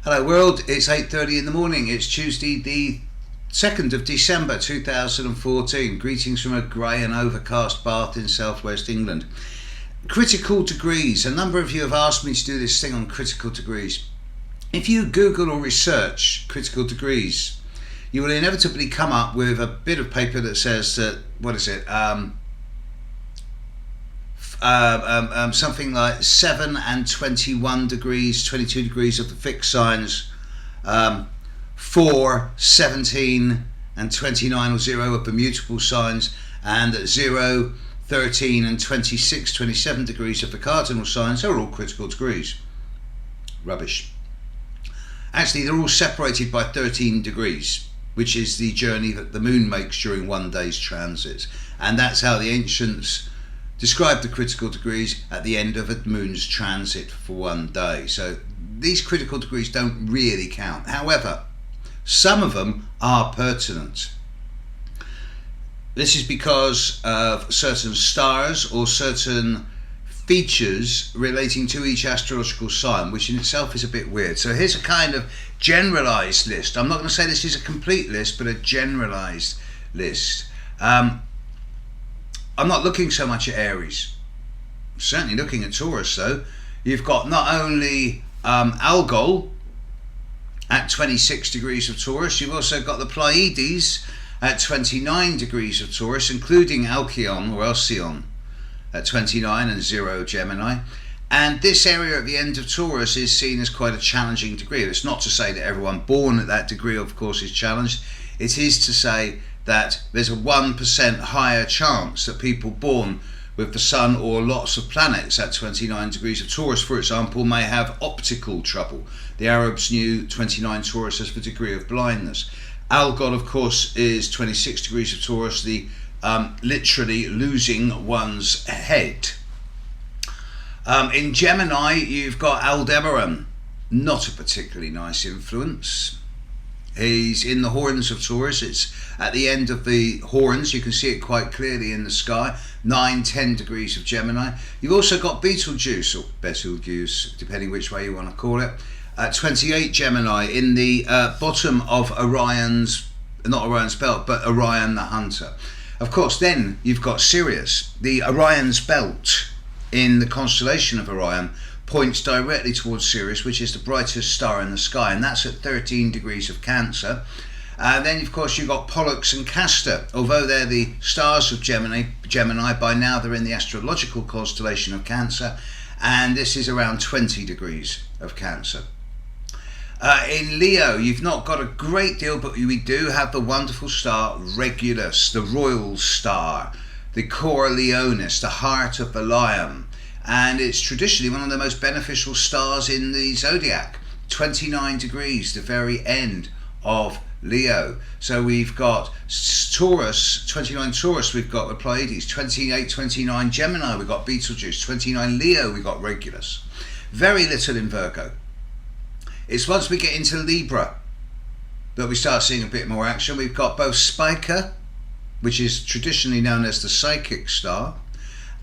Hello world, it's 8:30 in the morning. It's Tuesday the 2nd of December 2014. Greetings from a grey and overcast Bath in southwest England. Critical degrees. A number of you have asked me to do this thing on critical degrees. If you Google or research critical degrees, you will inevitably come up with a bit of paper that says that, something like 7 and 21 degrees, 22 degrees of the fixed signs, 4, 17 and 29 or 0 of the mutable signs, and 0, 13 and 26, 27 degrees of the cardinal signs are all critical degrees. Rubbish. Actually, they're all separated by 13 degrees, which is the journey that the moon makes during one day's transit. And that's how the ancients describe the critical degrees at the end of a moon's transit for one day. So these critical degrees don't really count. However, some of them are pertinent. This is because of certain stars or certain features relating to each astrological sign, which in itself is a bit weird. So here's a kind of generalized list. I'm not going to say this is a complete list, but a generalized list. I'm not looking so much at Aries. I'm certainly looking at Taurus though. You've got not only Algol at 26 degrees of Taurus, you've also got the Pleiades at 29 degrees of Taurus, including Alcyon or Alcyon at 29 and 0 Gemini. And this area at the end of Taurus is seen as quite a challenging degree. It's not to say that everyone born at that degree, of course, is challenged. It is to say that there's a 1% higher chance that people born with the sun or lots of planets at 29 degrees of Taurus, for example, may have optical trouble. The Arabs knew 29 Taurus as the degree of blindness. Algol, of course, is 26 degrees of Taurus, the literally losing one's head. In Gemini, you've got Aldebaran, not a particularly nice influence. He's in the horns of Taurus. It's at the end of the horns. You can see it quite clearly in the sky. 9, 10 degrees of Gemini. You've also got Betelgeuse, or Betelgeuse, depending which way you want to call it. 28 Gemini in the bottom of Orion's, not Orion's belt, but Orion the Hunter. Of course, then you've got Sirius. The Orion's belt in the constellation of Orion points directly towards Sirius, which is the brightest star in the sky, and that's at 13 degrees of Cancer. Then, of course, you've got Pollux and Castor. Although they're the stars of Gemini, by now they're in the astrological constellation of Cancer, and this is around 20 degrees of Cancer. In Leo, you've not got a great deal, but we do have the wonderful star Regulus, the royal star, the Cor Leonis, the heart of the lion. And it's traditionally one of the most beneficial stars in the zodiac. 29 degrees, the very end of Leo. So we've got Taurus, 29 Taurus, we've got the Pleiades. 28, 29 Gemini, we've got Betelgeuse. 29 Leo, we've got Regulus. Very little in Virgo. It's once we get into Libra that we start seeing a bit more action. We've got both Spica, which is traditionally known as the psychic star,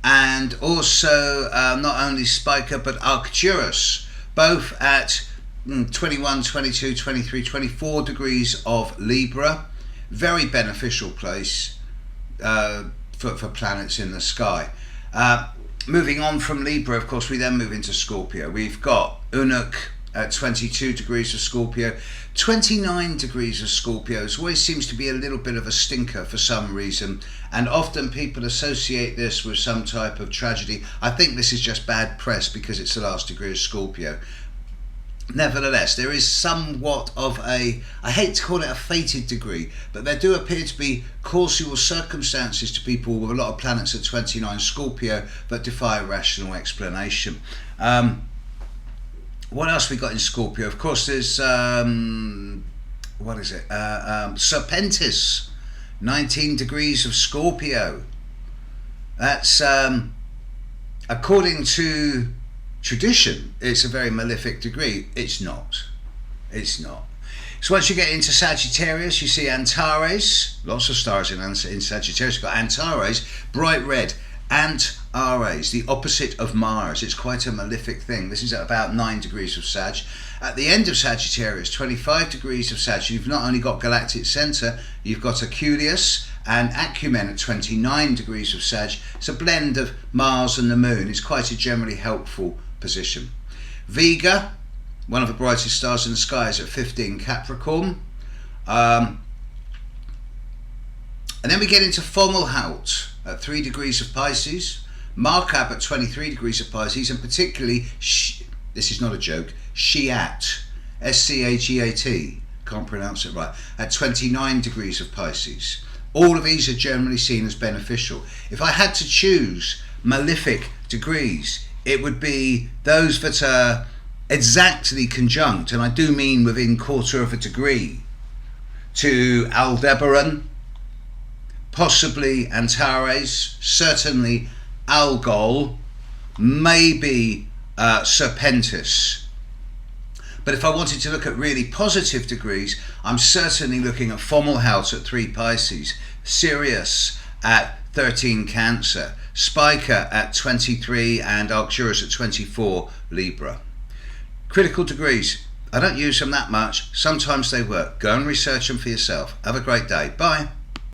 and also not only Spica but Arcturus, both at 21, 22, 23, 24 degrees of Libra. Very beneficial place for planets in the sky. Moving on from Libra, of course, we then move into Scorpio. We've got Unuk at 22 degrees of Scorpio. 29 degrees of Scorpio always seems to be a little bit of a stinker for some reason, and often people associate this with some type of tragedy. I think this is just bad press because it's the last degree of Scorpio. Nevertheless, there is somewhat of a, I hate to call it a fated degree, but there do appear to be causal circumstances to people with a lot of planets at 29 Scorpio that defy rational explanation. What else we got in Scorpio? Of course, there's Serpentis, 19 degrees of Scorpio. That's according to tradition, it's a very malefic degree. It's not. It's not. So once you get into Sagittarius, you see Antares. Lots of stars in Sagittarius. You've got Antares, bright red. and Aries, the opposite of Mars. It's quite a malefic thing. This is at about 9 degrees of Sag. At the end of Sagittarius, 25 degrees of Sag, you've not only got galactic center, you've got Aculeus and Acumen at 29 degrees of Sag. It's a blend of Mars and the Moon. It's quite a generally helpful position. Vega, one of the brightest stars in the sky, is at 15 Capricorn. And then we get into Fomalhaut at 3 degrees of Pisces, Markab at 23 degrees of Pisces, and particularly, this is not a joke, Shiat, S-C-H-E-A-T, can't pronounce it right, at 29 degrees of Pisces. All of these are generally seen as beneficial. If I had to choose malefic degrees, it would be those that are exactly conjunct, and I do mean within 1/4 of a degree, to Aldebaran, possibly Antares, certainly Algol, maybe Serpentis. But if I wanted to look at really positive degrees, I'm certainly looking at Fomalhaut at 3 Pisces, Sirius at 13 Cancer, Spica at 23, and Arcturus at 24 Libra. Critical degrees, I don't use them that much. Sometimes they work. Go and research them for yourself. Have a great day. Bye.